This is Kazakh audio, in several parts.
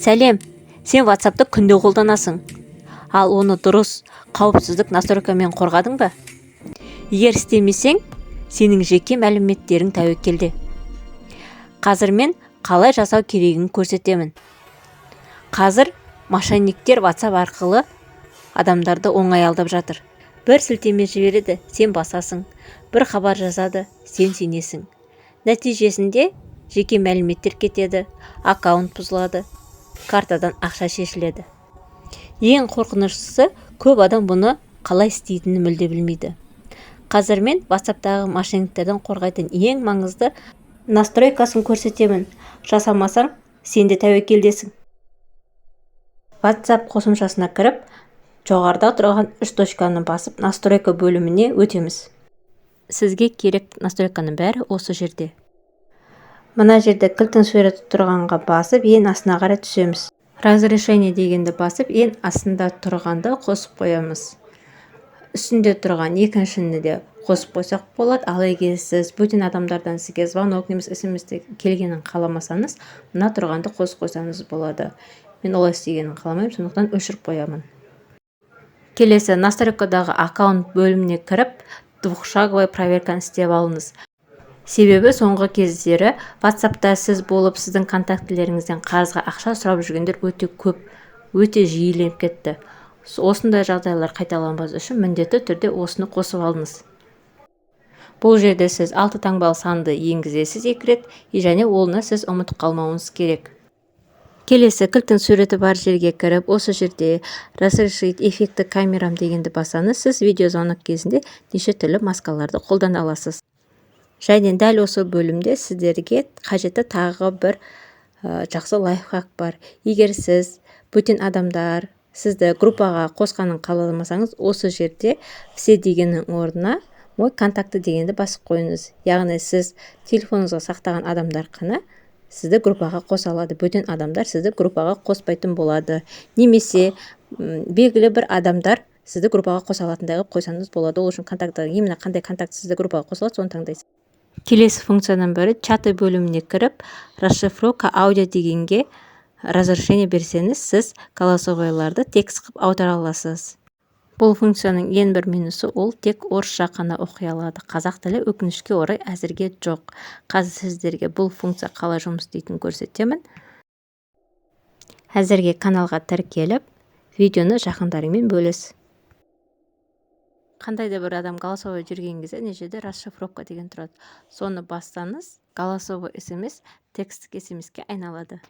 Сәлем, сен WhatsApp'ты күнде қолданасың. Ал оны дұрыс қауіпсіздік настройкамен қорғадың ба? Егер істемесең, сенің жеке мәліметтерің тәуекелде. Қазір мен қалай жасау керегін көрсетемін. Қазір мошенниктер WhatsApp арқылы адамдарды оңай алдап жатыр. Бір сілтеме жібереді, сен басасың. Бір хабар жазады, сен сенесің. Нәтижесінде жеке мәліметтер кетеді, аккаунт бұзылады, картадан ақша шешіледі. Ең қорқыныштысы, көп адам бұны қалай істейтінін мүлде білмейді. Қазір мен WhatsApp'тағы мошенниктерден қорғайтын ең маңызды настройкасын көрсетемін. Жасамасаң, сен де тәуекелдесің. WhatsApp қосымшасына кіріп, жоғарыда тұрған 3 точканы басып, настройка бөліміне өтеміз. Сізге керек настройканың бәрі осы жерде. Мына жерде кілттің суреті тұрғанға басып, ең астына қарай түсеміз. Разрешение дегенді басып, ең астында тұрғанды қосып қоямыз. Үстінде тұрған екіншіні де қосып қойсақ болады. Ал егер сіз бөтен адамдардан сізге звонок немесе SMS-те келгенін қаламасаңыз, мына тұрғанды қосып қойсаңыз болады. Мен олай істегенін қаламаймын, сондықтан өшіріп қоямын. Келесі настройкадағы аккаунт бөліміне кіріп, двухшаговой проверканы істеп алыңыз. Себебі соңғы кездері WhatsApp'та сіз болып, сіздің контактілеріңізден қарызға ақша сұрап жүргендер өте көп, өте жиіленіп кетті. Осындай жағдайлар қайталанбас үшін міндетті түрде осыны қосып алыңыз. Бұл жерде сіз 6 таңбалы санды енгізесіз 2 рет, және оны сіз ұмытып қалмауыңыз керек. Келесі кілттің суреті бар жерге кіріп, осы жерде разрешить эффекті камерам дегенді басаңыз, сіз видеозвонок кезінде неше түрлі маскаларды қолдана аласыз. Және дәл осы бөлімде сіздерге қажетті тағы бір жақсы лайфхак бар. Егер сіз бөтен адамдар сізді группаға қосқанын қаламасаңыз, осы жерде все дегеннің орнына мой контакты дегенді басып қойыңыз. Яғни сіз телефоныңызға сақтаған адамдар қана сізді группаға қоса алады. Бөтен адамдар сізді группаға қоспайтын болады. Немесе белгілі бір адамдар сізді группаға қоса алатындай қылып қойсаңыз болады. Ол үшін контакты, именно қандай контакт сізді группаға қосылады, соны таңдайсыз. Келесі функцияның бірі чаты бөліміне кіріп, расшифровка аудио дегенге разрешение берсеңіз, сіз голосовойларды текст қылып аудара аласыз. Бұл функцияның ең бір минусы, ол тек орысша қана оқи алады. Қазақ тілі өкінішке орай әзірге жоқ. Қазір сіздерге бұл функция қалай жұмыс істейтінін көрсетемін. Әзірге каналға тіркеліп, видеоны жақындарыңмен бөліс. Қандай да бір адам голосовой жүрген кезде нешеде расшифровка деген тұрады. Соны бассаңыз, голосовой SMS текстік SMS-ке айналады.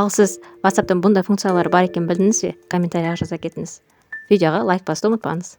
Ал сіз WhatsApp-тың бұндай функциялары бар екен білдіңіз бе? Комментарияға жаза кетіңіз. Видеоға лайк басуды ұмытпаңыз.